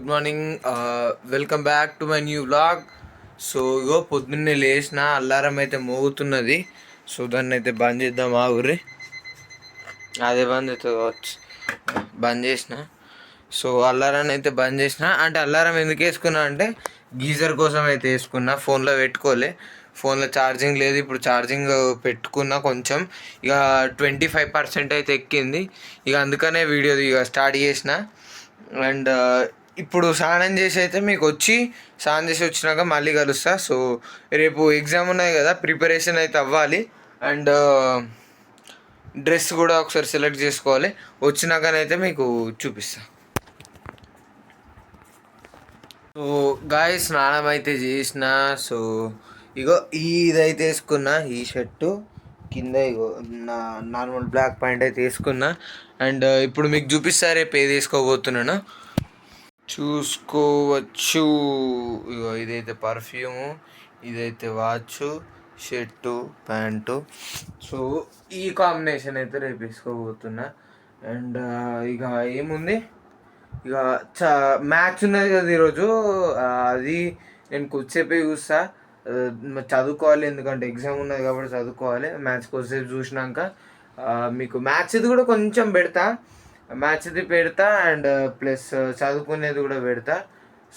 Good morning. Welcome back to my new vlog. So ఇగో పొద్దున్నే లేచిన అల్లారం అయితే మోగుతున్నది. సో దాన్ని అయితే బంద్ చేద్దాం ఊరి అదే బంద్ అవుతుంది బంద్ చేసిన. సో అల్లారాన్ని అయితే బంద్ చేసిన. అంటే అల్లారం ఎందుకు వేసుకున్నా అంటే గీజర్ కోసం అయితే వేసుకున్నా. ఫోన్లో పెట్టుకోలే, ఫోన్లో ఛార్జింగ్ లేదు. ఇప్పుడు ఛార్జింగ్ పెట్టుకున్నా కొంచెం, ఇక 25% అయితే ఎక్కింది. ఇక అందుకనే వీడియో ఇక స్టార్ట్ చేసిన. అండ్ ఇప్పుడు స్నానం చేసి అయితే మీకు వచ్చి స్నానం చేసి వచ్చినాక మళ్ళీ కలుస్తా. సో రేపు ఎగ్జామ్ ఉన్నాయి కదా, ప్రిపరేషన్ అయితే అవ్వాలి. అండ్ డ్రెస్ కూడా ఒకసారి సెలెక్ట్ చేసుకోవాలి. వచ్చినాకనైతే మీకు చూపిస్తా. సో గాయ స్నానం అయితే చేసిన. సో ఇగో ఇదైతే వేసుకున్నా, ఈ షర్టు కింద ఇగో నా నార్మల్ బ్లాక్ ప్యాంట్ అయితే వేసుకున్నా. అండ్ ఇప్పుడు మీకు చూపిస్తా రేపు ఏది వేసుకోబోతున్నాను చూసుకోవచ్చు. ఇగో ఇదైతే పర్ఫ్యూము, ఇదైతే వాచ్, షర్టు, ప్యాంటు. సో ఈ కాంబినేషన్ అయితే రేపు వేసుకోబోతున్నా. అండ్ ఇక ఏముంది, ఇక మ్యాచ్ ఉన్నది కదా ఈరోజు. అది నేను కొద్దిసేపే చూస్తా, చదువుకోవాలి. ఎందుకంటే ఎగ్జామ్ ఉన్నది కాబట్టి చదువుకోవాలి. మ్యాచ్ కొద్దిసేపు చూసినాక మీకు మ్యాచ్ది కూడా కొంచెం పెడతా, మ్యాచ్ది పెడతా. అండ్ ప్లస్ చదువుకునేది కూడా పెడతా.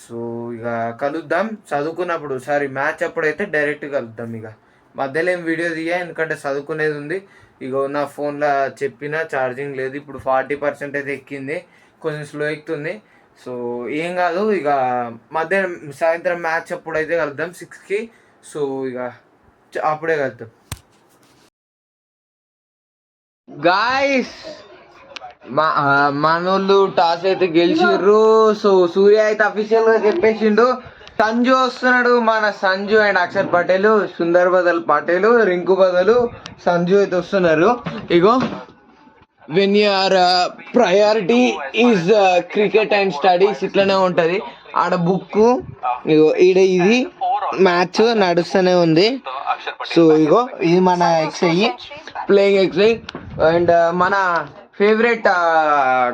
సో ఇక కలుద్దాం చదువుకున్నప్పుడు. మ్యాచ్ అప్పుడైతే డైరెక్ట్ కలుద్దాం. ఇక మధ్యలో ఏం వీడియో తీయ, ఎందుకంటే చదువుకునేది ఉంది. ఇక నా ఫోన్లో చెప్పిన ఛార్జింగ్ లేదు. ఇప్పుడు 40% అయితే ఎక్కింది, కొంచెం స్లో ఎక్కుతుంది. సో ఏం కాదు, ఇక మధ్యాహ్నం సాయంత్రం మ్యాచ్ అప్పుడు అయితే కలుద్దాం 6కి. సో ఇక అప్పుడే కలుద్దాం గాయస్. మనోళ్ళు టాస్ అయితే గెలిచిర్రు. సో సూర్య అయితే అఫీషియల్గా చెప్పేసిండు సంజు వస్తున్నాడు. మన సంజు అండ్ అక్షర్ పటేల్, సుందర్ బదల్ పటేల్, రింకు బదలు సంజు అయితే వస్తున్నారు. ఇగో when your priority is cricket and studies ఇట్లనే ఉంటుంది ఆడ బుక్. ఇగో ఈడ ఇది మ్యాచ్ నడుస్తూనే ఉంది. సో ఇగో ఇది మన ఎక్సఐ ప్లేయింగ్ ఎక్సఐ. అండ్ మన ఫేవరెట్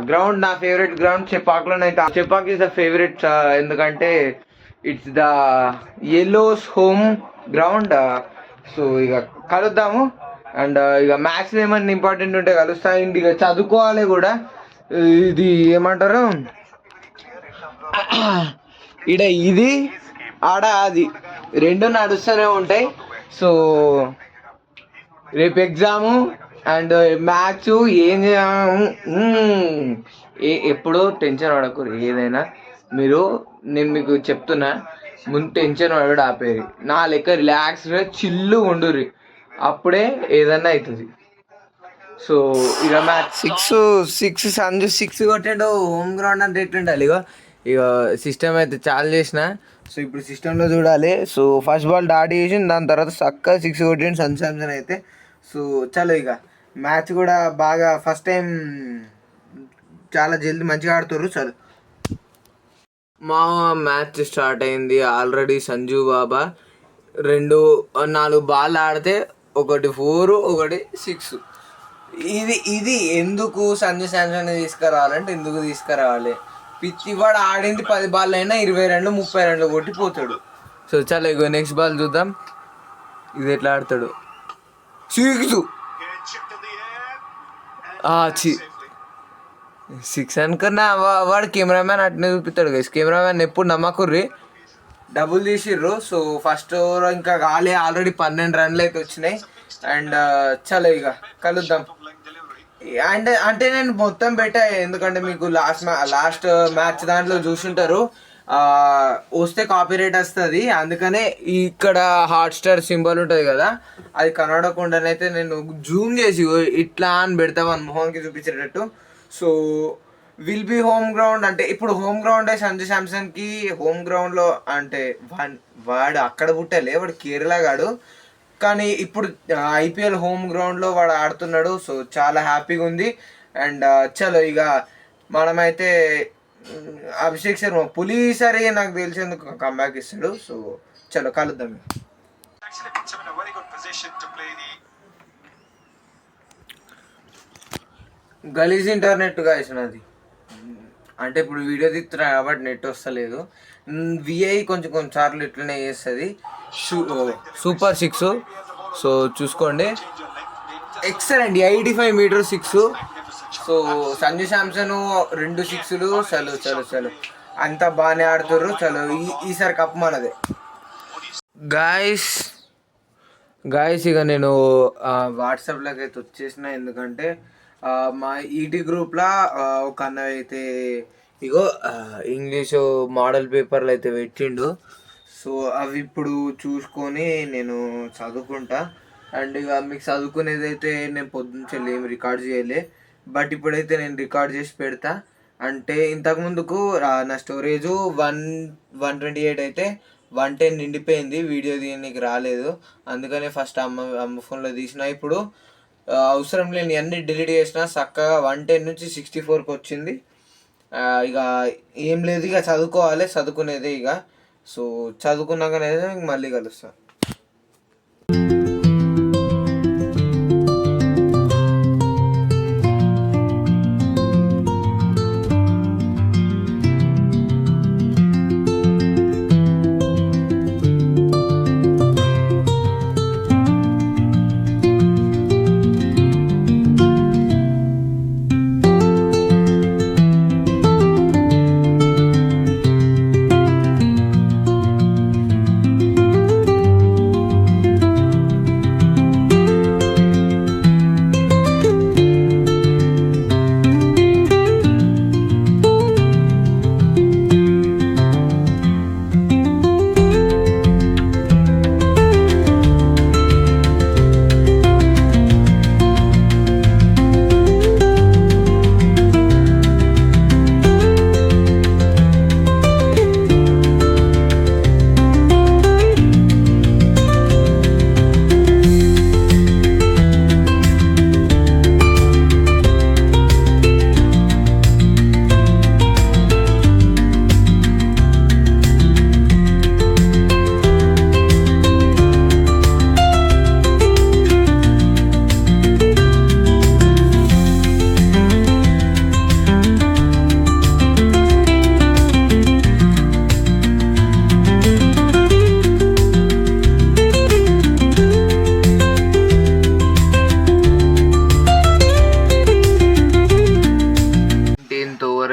గ్రౌండ్, నా ఫేవరెట్ గ్రౌండ్ చెపాక్లోనైతే. చెపాక్ ఈజ్ ద ఫేవరెట్ ఎందుకంటే it's the yellows home ground. So ఇక కలుద్దాము. అండ్ ఇక మ్యాథ్స్ ఏమన్నా ఇంపార్టెంట్ ఉంటే కలుస్తా. ఇక చదువుకోవాలి కూడా. ఇది ఏమంటారు, ఇడ ఇది ఆడ అది రెండు నడుస్తూనే ఉంటాయి. సో రేపు ఎగ్జాము అండ్ మ్యాథ్స్ ఏం చేయాము. ఎప్పుడూ టెన్షన్ పడకూరు. ఏదైనా మీరు, నేను మీకు చెప్తున్నా, ముందు టెన్షన్ పడడు ఆపేది. నా లెక్క రిలాక్స్గా చిల్లుగా ఉండుర్రి, అప్పుడే ఏదన్నా అవుతుంది. సో ఇక మ్యాచ్ 6 సంజు 6 కొట్టాడు. హోమ్ గ్రౌండ్ అంటే ఎట్లుండాలి. ఇక సిస్టమ్ అయితే చాలా చేసిన. సో ఇప్పుడు సిస్టంలో చూడాలి. సో ఫస్ట్ బాల్ డాట్ చేసి దాని తర్వాత చక్కగా 6 కొట్టిండు సన్ శాంసన్ అయితే. సో చలో ఇక మ్యాచ్ కూడా బాగా ఫస్ట్ టైం చాలా జల్దీ మంచిగా ఆడుతుర్రు. చలో మా మ్యాచ్ స్టార్ట్ అయింది ఆల్రెడీ. సంజు బాబా 4 బాల్ ఆడితే 1 4 1 6. ఇది ఎందుకు సంజు శాంసన్ తీసుకురావాలంటే ఎందుకు తీసుకురావాలి, పిచ్చివాడు ఆడింది 10 బాల్ అయినా 20 రన్లు 30 రన్లు కొట్టిపోతాడు. సో చాలా ఇగో నెక్స్ట్ బాల్ చూద్దాం, ఇది ఎట్లా ఆడతాడు. 6 అనుకున్నా. వాడు కెమెరామ్యాన్ అట్నే చూపిస్తాడు గైస్. కెమెరామ్యాన్ ఎప్పుడు నమ్మకుర్రి. డబుల్ తీసిర్రు. సో ఫస్ట్ ఓవర్ ఇంకా కాలే, ఆల్రెడీ 12 రన్లు అయితే వచ్చినాయి. అండ్ చలో ఇక కలుద్దాం. అంటే నేను మొత్తం పెట్టా, ఎందుకంటే మీకు లాస్ట్ మ్యాచ్ దాంట్లో చూసుంటారు, వస్తే కాపీరైట్ వస్తుంది. అందుకనే ఇక్కడ హాట్స్టార్ సింబల్ ఉంటుంది కదా, అది కనబడకుండానైతే నేను జూమ్ చేసి ఇట్లా అని పెడతా మన మొహంకి చూపించేటట్టు. So will be home ground అంటే ఇప్పుడు హోమ్ గ్రౌండే సంజు శాంసన్కి. హోమ్ గ్రౌండ్లో అంటే వాడు అక్కడ పుట్టలే, వాడు కేరళ గాడు. కానీ ఇప్పుడు ఐపీఎల్ హోమ్ గ్రౌండ్లో వాడు ఆడుతున్నాడు. సో చాలా హ్యాపీగా ఉంది. అండ్ చలో ఇక మనమైతే అభిషేక్ శర్మ పులిసరి నాకు తెలిసేందుకు కంబ్యాక్ ఇస్తాడు. సో చలో కలుద్దాం. గలీజ్ ఇంటర్నెట్ గా ఇచ్చినది. అంటే ఇప్పుడు వీడియో తీస్తున్నా కాబట్టి నెట్ వస్తలేదు. విఐ కొంచెం కొన్నిసార్లు ఇట్లనే చేస్తుంది. సూపర్ 6. సో చూసుకోండి, excellent 85 metre 6. So Sanju Samson 2 6లు. చలో చలో చలో, అంతా బాగానే ఆడుతారు. చలో ఈసారి కప్ మనదే గాయస్. ఇక నేను వాట్సాప్లోకి అయితే వచ్చేసిన, ఎందుకంటే మా ఈటీ గ్రూప్లో ఒక అన్న అయితే ఇగో ఇంగ్లీషు మోడల్ పేపర్లు అయితే పెట్టిండు. సో అవి ఇప్పుడు చూసుకొని నేను చదువుకుంటా. అండ్ ఇక మీకు చదువుకునేది అయితే నేను పొద్దున్నుంచి ఏం రికార్డ్ చేయలే, బట్ ఇప్పుడైతే నేను రికార్డ్ చేసి పెడతా. అంటే ఇంతకుముందుకు నా స్టోరేజ్ 128 అయితే 110 నిండిపోయింది, వీడియో తీయడానికి రాలేదు. అందుకనే ఫస్ట్ అమ్మ ఫోన్లో తీసిన. ఇప్పుడు అవసరం లేని అన్ని డిలీట్ చేసిన, చక్కగా 110 నుంచి 64కి వచ్చింది. ఇక ఏం లేదు, ఇక చదువుకునేదే ఇక. సో చదువుకున్నాకనే మళ్ళీ కలుస్తాను.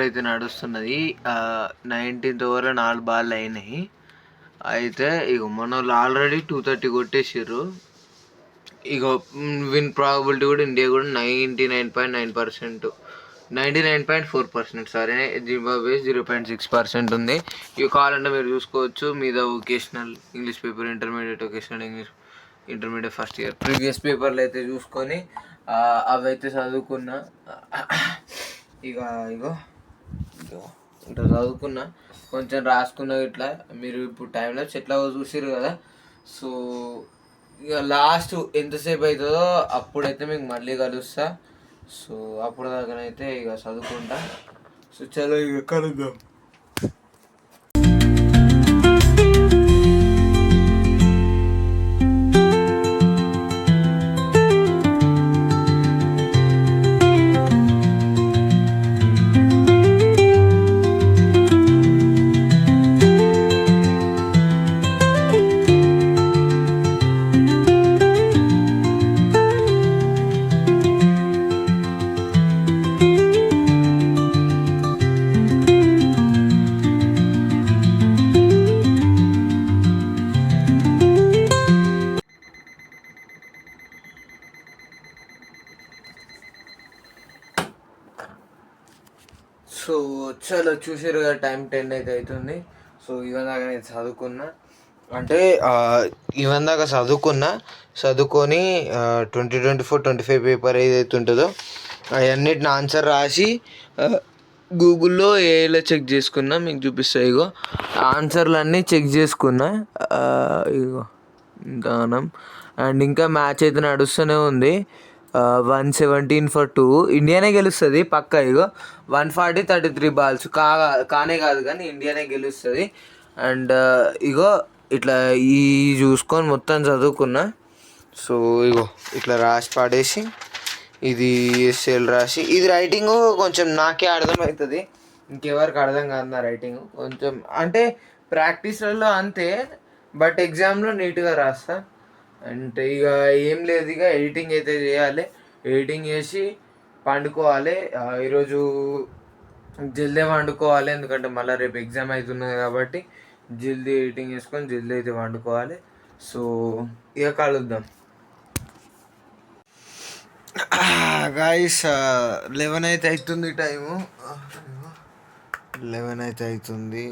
అయితే నడుస్తున్నది. 19th ఓవర్లో 4 బాల్ అయినాయి. అయితే ఇక మన వాళ్ళు ఆల్రెడీ 230 కొట్టేసారు. ఇక విన్ ప్రాబిలిటీ కూడా ఇండియా కూడా 99.9%, 99.4%, సరే. జింబాబ్వే 0.6% ఉంది. ఇవి కావాలంటే మీరు చూసుకోవచ్చు. మీద vocational English paper, intermediate vocational English, intermediate first year previous పేపర్లు అయితే చూసుకొని అవి అయితే చదువుకున్నా. ఇక ఇగో ఇట్లా చదువుకున్నా, కొంచెం రాసుకున్నా. ఇట్లా మీరు ఇప్పుడు టైంలో ఎట్లా చూసారు కదా. సో ఇక లాస్ట్ ఎంతసేపు అవుతుందో అప్పుడైతే మీకు మళ్ళీ కలుస్తా. సో అప్పుడు దాకానైతే ఇక చదువుకుంటా. సో చలో ఇక కలుద్దాం. సో చలో చూసారు కదా, టైం 10 అయితే అవుతుంది. సో ఈవెన్ దాకా నేను చదువుకున్నా, అంటే ఈవెన్ దాకా చదువుకొని 2024-25 పేపర్ ఏదైతే ఉంటుందో అవన్నిటిని ఆన్సర్ రాసి గూగుల్లో ఏఐలో చెక్ చేసుకున్నా. మీకు చూపిస్తా. ఇగో ఆన్సర్లు అన్నీ చెక్ చేసుకున్నా. ఇగో గానం. అండ్ ఇంకా మ్యాచ్ అయితే నడుస్తూనే ఉంది. 117 for 2 ఇండియానే గెలుస్తుంది పక్కా. ఇగో 140 33 బాల్స్ కానే కాదు కానీ ఇండియానే గెలుస్తుంది. అండ్ ఇగో ఇట్లా ఈ చూసుకొని మొత్తం చదువుకున్నా. సో ఇగో ఇట్లా రాసి పాడేసి ఇది ఎస్ఎల్ రాసి, ఇది రైటింగ్ కొంచెం నాకే అర్థమవుతుంది. ఇంకెవరికి అర్థం కాదు నా రైటింగ్ కొంచెం అంటే ప్రాక్టీస్లలో అంతే, బట్ ఎగ్జామ్లో నీట్గా రాస్తా. అంటే ఇక ఏం లేదు, ఇక ఎడిటింగ్ అయితే చేయాలి. ఎడిటింగ్ చేసి పండుకోవాలి. ఈరోజు జల్దీ వండుకోవాలి, ఎందుకంటే మళ్ళీ రేపు ఎగ్జామ్ అవుతున్నది కాబట్టి జల్దీ ఎడిటింగ్ చేసుకొని జల్దీ అయితే వండుకోవాలి. సో ఇక కలుద్దాం గాయస్. 11 అయితే అవుతుంది టైము, 11 అయితే అవుతుంది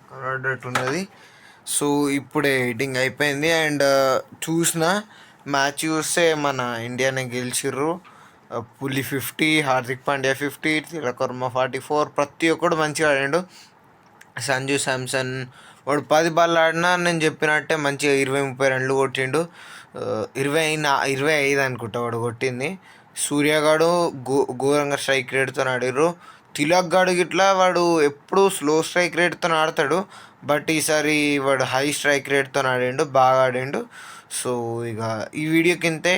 కనబడేట్టున్నది. సో ఇప్పుడే ఎడిటింగ్ అయిపోయింది. అండ్ చూసిన మ్యాచ్ చూస్తే మన ఇండియానే గెలిచిర్రు. పులి 50, హార్దిక్ పాండ్యా 50, తిలక్ వర్మ 44, ప్రతి ఒక్కడు మంచిగా ఆడాడు. సంజు శాంసన్ వాడు 10 బాల్ ఆడినా నేను చెప్పినట్టే మంచిగా 20-30 రన్లు కొట్టిండు. 25 అనుకుంటా వాడు కొట్టింది. సూర్యగాడు ఘోరంగా స్ట్రైక్ రేట్తో ఆడిర్రు. తిలక్ గాడు గిట్లా వాడు ఎప్పుడు స్లో స్ట్రైక్ రేట్తో ఆడతాడు, బట్ ఈసారి వాడు హై స్ట్రైక్ రేట్తో ఆడిండు, బాగా ఆడిండు. సో ఇక ఈ వీడియోకి ఇంతే.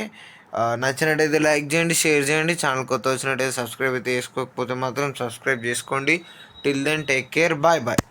నచ్చినట్టయితే లైక్ చేయండి, షేర్ చేయండి. ఛానల్ కొత్త వచ్చినట్టయితే సబ్స్క్రైబ్ అయితే చేసుకోకపోతే మాత్రం సబ్స్క్రైబ్ చేసుకోండి. Till then take care, bye bye.